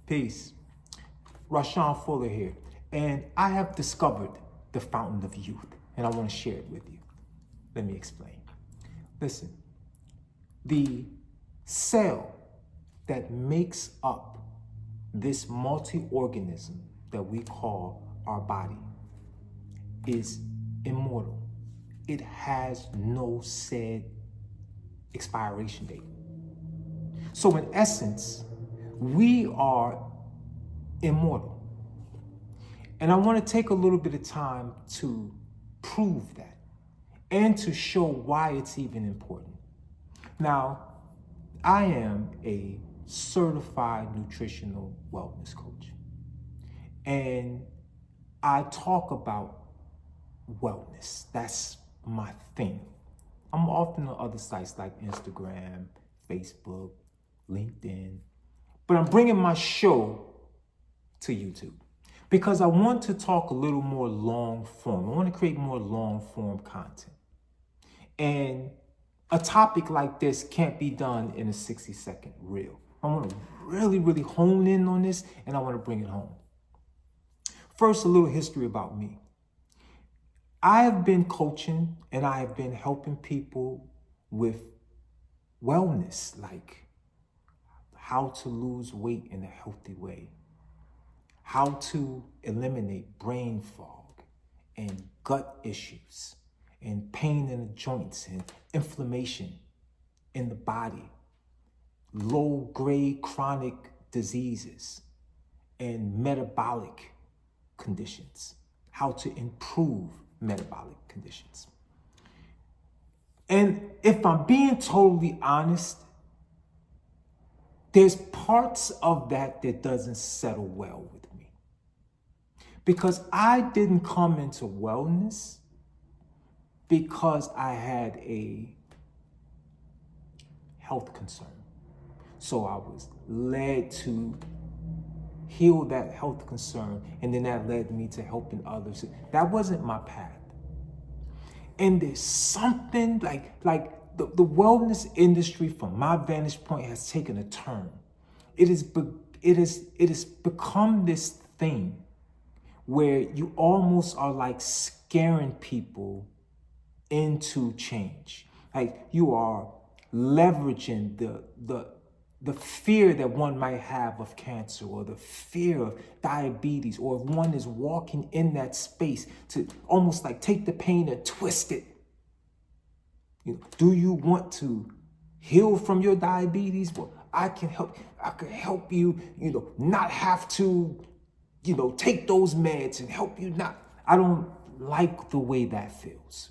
Peace. Rashawn Fuller here, and I have discovered the fountain of youth, and I want to share it with you. Let me explain. Listen, the cell that makes up this multi-organism that we call our body is immortal. It has no said expiration date. So in essence, we are immortal. And I want to take a little bit of time to prove that and to show why it's even important. Now, I am a certified nutritional wellness coach, and I talk about wellness. That's my thing. I'm often on other sites like Instagram, Facebook, LinkedIn, but I'm bringing my show to YouTube because I want to talk a little more long form. I want to create more long form content. And a topic like this can't be done in a 60-second reel. I want to really hone in on this, and I want to bring it home. First, a little history about me. I have been coaching and I have been helping people with wellness, like how to lose weight in a healthy way, how to eliminate brain fog and gut issues and pain in the joints and inflammation in the body, low-grade chronic diseases and metabolic conditions, how to improve metabolic conditions. And if I'm being totally honest, there's parts of that doesn't settle well with me. Because I didn't come into wellness because I had a health concern. So I was led to heal that health concern, and then that led me to helping others. That wasn't my path. And there's something like the wellness industry, from my vantage point, has taken a turn. It has become this thing where you almost are like scaring people into change. Like you are leveraging the fear that one might have of cancer, or the fear of diabetes, or if one is walking in that space to almost like take the pain and twist it. Do you want to heal from your diabetes? Well, I can help you, not have to, take those meds and help you not. I don't like the way that feels.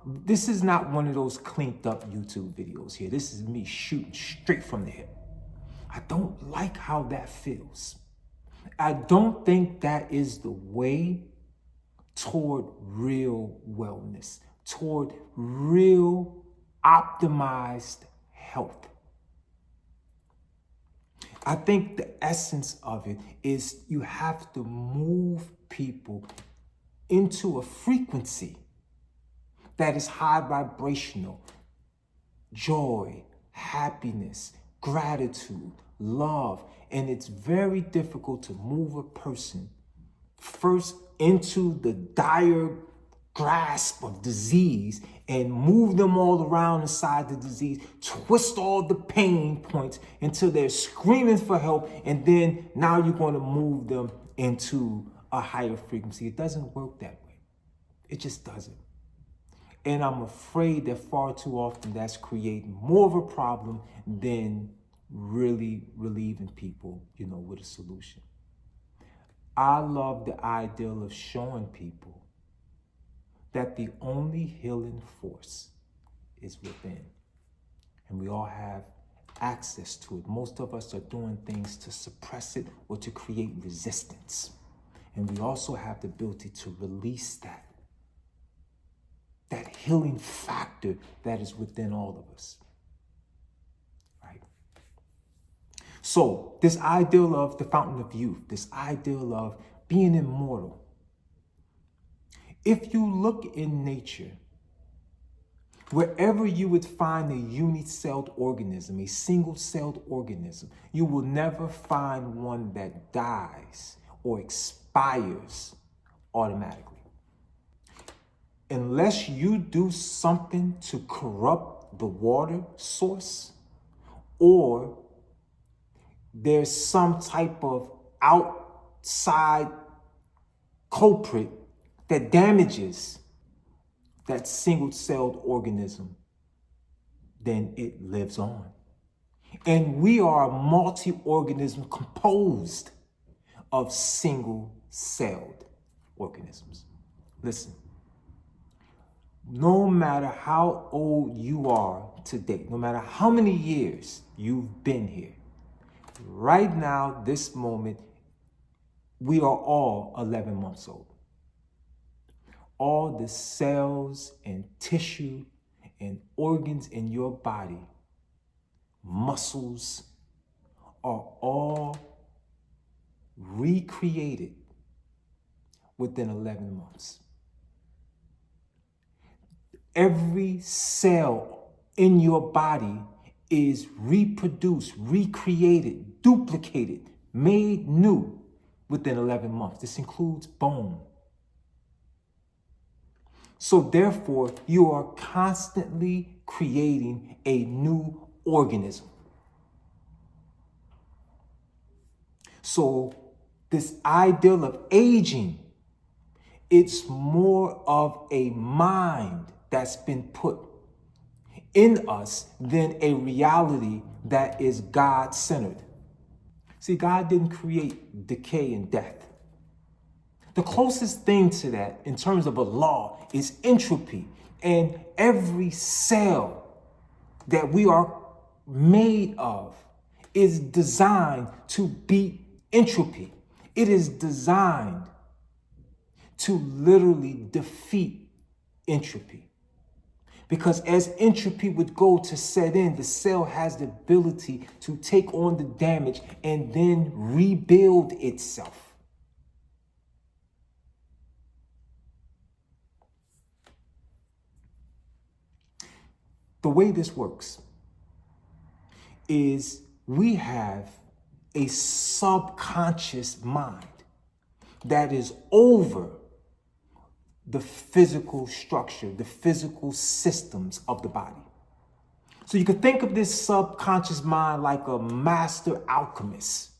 This is not one of those cleaned up YouTube videos here. This is me shooting straight from the hip. I don't like how that feels. I don't think that is the way toward real wellness, toward real optimized health. I think the essence of it is you have to move people into a frequency that is high vibrational, joy, happiness, gratitude, love. And it's very difficult to move a person first into the dire grasp of disease and move them all around inside the disease, twist all the pain points until they're screaming for help. And then now you're going to move them into a higher frequency. It doesn't work that way. It just doesn't. And I'm afraid that far too often that's creating more of a problem than really relieving people, with a solution. I love the ideal of showing people that the only healing force is within. And we all have access to it. Most of us are doing things to suppress it or to create resistance. And we also have the ability to release that healing factor that is within all of us, right? So this ideal of the fountain of youth, this ideal of being immortal, if you look in nature, Wherever you would find a unicelled organism, a single-celled organism, you will never find one that dies or expires automatically. Unless you do something to corrupt the water source, or there's some type of outside culprit that damages that single-celled organism, then it lives on. And we are a multi-organism composed of single-celled organisms. Listen, no matter how old you are today, no matter how many years you've been here, right now, this moment, we are all 11 months old. All the cells and tissue and organs in your body, muscles, are all recreated within 11 months. Every cell in your body is reproduced, recreated, duplicated, made new within 11 months. This includes bone. So therefore, you are constantly creating a new organism. So this ideal of aging, it's more of a mind that's been put in us than a reality that is God-centered. See, God didn't create decay and death. The closest thing to that in terms of a law is entropy. And every cell that we are made of is designed to beat entropy. It is designed to literally defeat entropy. Because as entropy would go to set in, the cell has the ability to take on the damage and then rebuild itself. The way this works is we have a subconscious mind that is over the physical structure, the physical systems of the body. So you can think of this subconscious mind like a master alchemist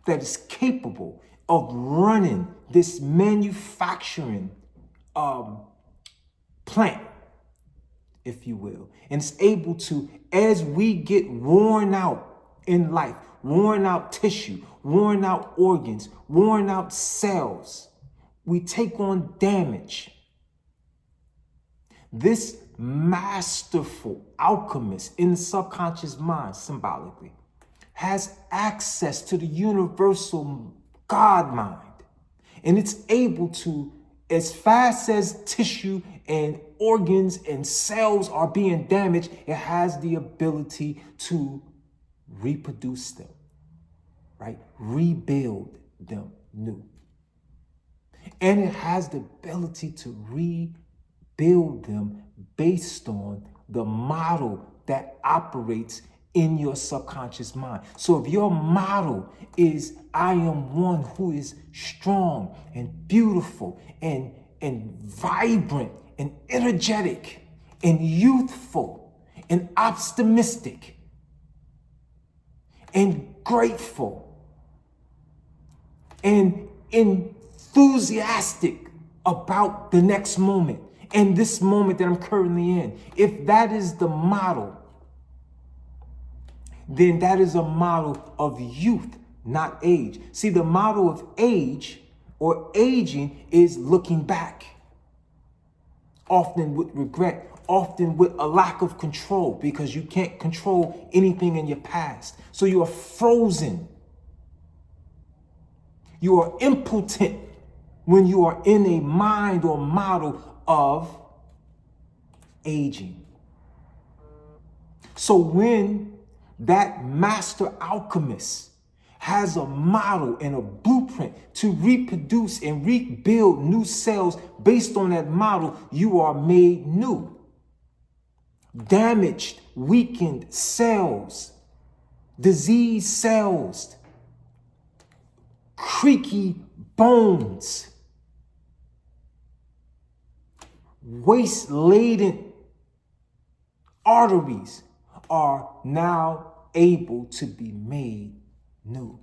that is capable of running this manufacturing plant, if you will. And it's able to, as we get worn out in life, worn out tissue, worn out organs, worn out cells, we take on damage. This masterful alchemist in the subconscious mind, symbolically, has access to the universal God mind. And it's able to, as fast as tissue and organs and cells are being damaged, it has the ability to reproduce them, right? Rebuild them new. And it has the ability to rebuild them based on the model that operates in your subconscious mind. So if your model is, I am one who is strong and beautiful and vibrant and energetic and youthful and optimistic and grateful and enthusiastic about the next moment and this moment that I'm currently in, if that is the model, then that is a model of youth, not age. See, the model of age or aging is looking back, often with regret, often with a lack of control, because you can't control anything in your past. So you are frozen. You are impotent when you are in a mind or model of aging. So when that master alchemist has a model and a blueprint to reproduce and rebuild new cells based on that model, you are made new. damaged, weakened cells, diseased cells, creaky bones, waste-laden arteries are now able to be made new.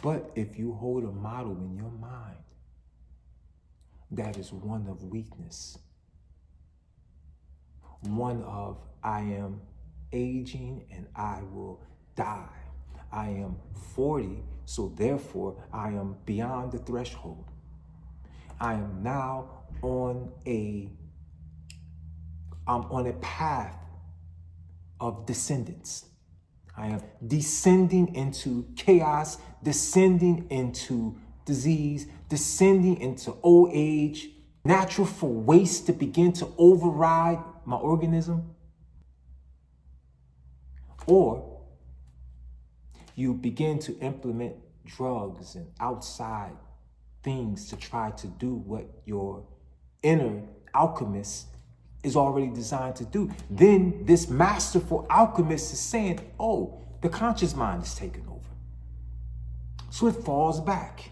But if you hold a model in your mind that is one of weakness, one of I am aging and I will die. I am 40, so therefore I am beyond the threshold. I am now on a path of descendants. I am descending into chaos, descending into disease, descending into old age, natural for waste to begin to override my organism. Or you begin to implement drugs and outside things to try to do what your inner alchemist is already designed to do. Then this masterful alchemist is saying, oh, the conscious mind is taking over. So it falls back.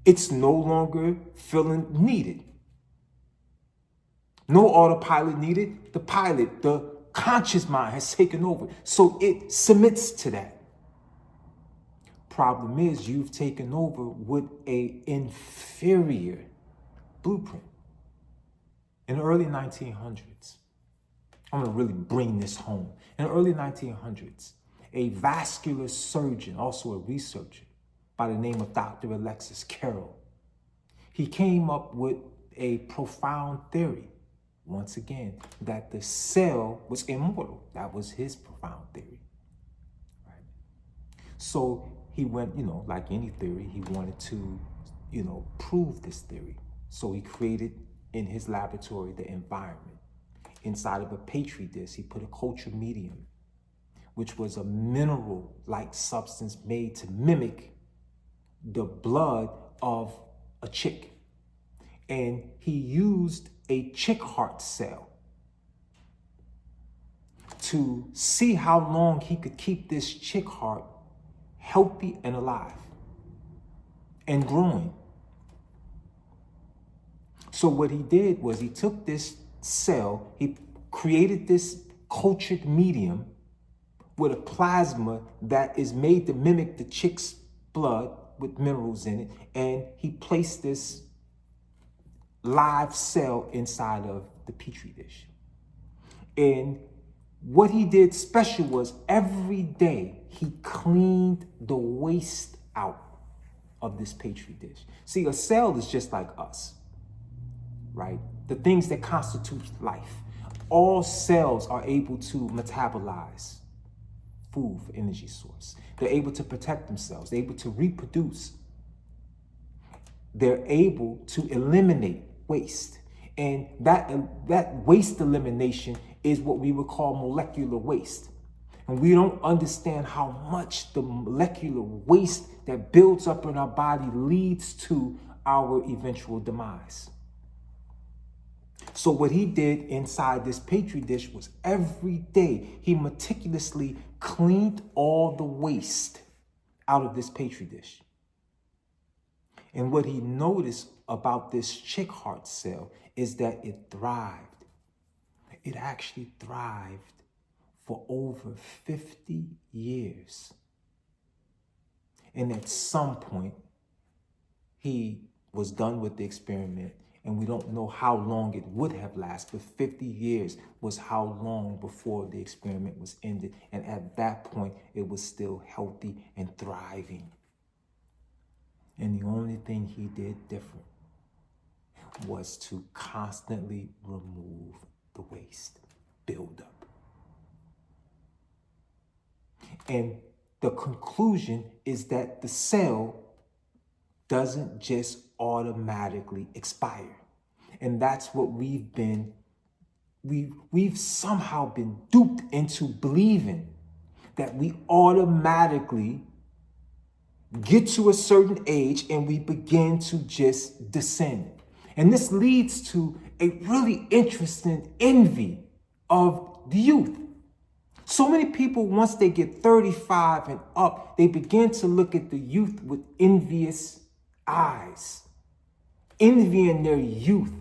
It's no longer feeling needed. No autopilot needed. The pilot, the conscious mind has taken over. So it submits to that. Problem is, you've taken over with an inferior blueprint. In the early 1900s, I'm going to really bring this home. In the early 1900s, a vascular surgeon, also a researcher, by the name of Dr. Alexis Carrel, he came up with a profound theory, once again, that the cell was immortal. That was his profound theory. Right? So he went, like any theory, he wanted to, prove this theory. So he created in his laboratory the environment. Inside of a petri dish, he put a culture medium, which was a mineral-like substance made to mimic the blood of a chick. And he used a chick heart cell to see how long he could keep this chick heart healthy and alive and growing. So what he did was he took this cell, he created this cultured medium with a plasma that is made to mimic the chick's blood with minerals in it, and he placed this live cell inside of the petri dish. And what he did special was every day he cleaned the waste out of this petri dish. See, a cell is just like us, right? The things that constitute life. All cells are able to metabolize food for energy source. They're able to protect themselves. They're able to reproduce. They're able to eliminate waste. And that waste elimination is what we would call molecular waste. And we don't understand how much the molecular waste that builds up in our body leads to our eventual demise. So what he did inside this petri dish was every day he meticulously cleaned all the waste out of this petri dish. And what he noticed about this chick heart cell is that it thrived. It actually thrived for over 50 years. And at some point, he was done with the experiment, and we don't know how long it would have lasted, but 50 years was how long before the experiment was ended. And at that point, it was still healthy and thriving. And the only thing he did different was to constantly remove the waste buildup. And the conclusion is that the cell doesn't just automatically expire. And that's what we've somehow been duped into believing, that we automatically get to a certain age and we begin to just descend. And this leads to a really interesting envy of the youth. So many people, once they get 35 and up, they begin to look at the youth with envious eyes, envying their youth,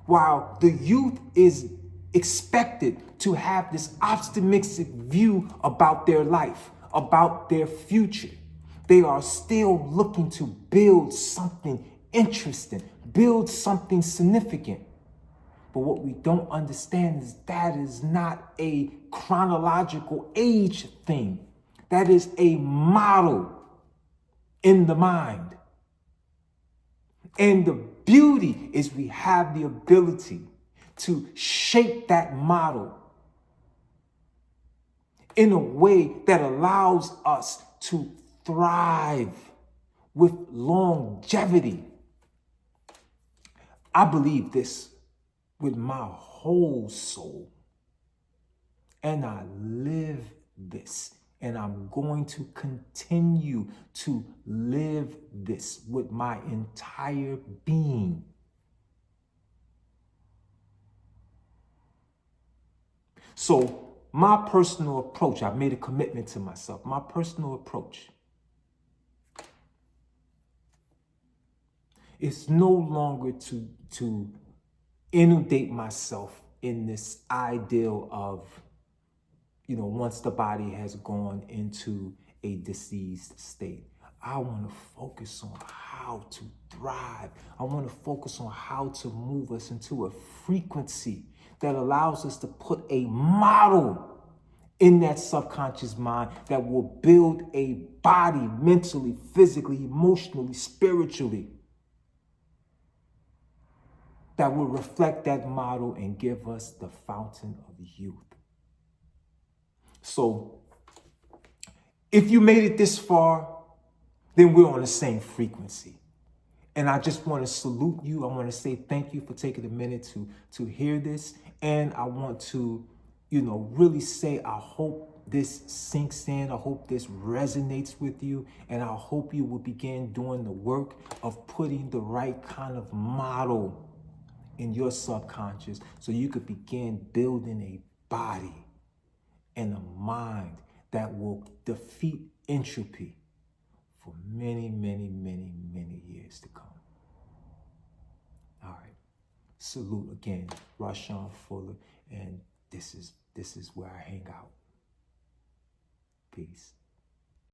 while the youth is expected to have this optimistic view about their life, about their future. They are still looking to build something interesting, build something significant. But what we don't understand is that is not a chronological age thing. That is a model in the mind. And the beauty is we have the ability to shape that model in a way that allows us to thrive with longevity. I believe this with my whole soul. And I live this. And I'm going to continue to live this with my entire being. So my personal approach, I've made a commitment to myself. My personal approach is no longer to inundate myself in this ideal of, once the body has gone into a diseased state. I want to focus on how to thrive. I want to focus on how to move us into a frequency that allows us to put a model in that subconscious mind that will build a body mentally, physically, emotionally, spiritually, that will reflect that model and give us the fountain of youth. So if you made it this far, then we're on the same frequency. And I just want to salute you. I want to say thank you for taking a minute to hear this. And I want to, really say, I hope this sinks in. I hope this resonates with you. And I hope you will begin doing the work of putting the right kind of model in your subconscious so you could begin building a body and a mind that will defeat entropy for many, many, many, many years to come. All right. Salute again, Rashawn Fuller, and this is where I hang out. Peace.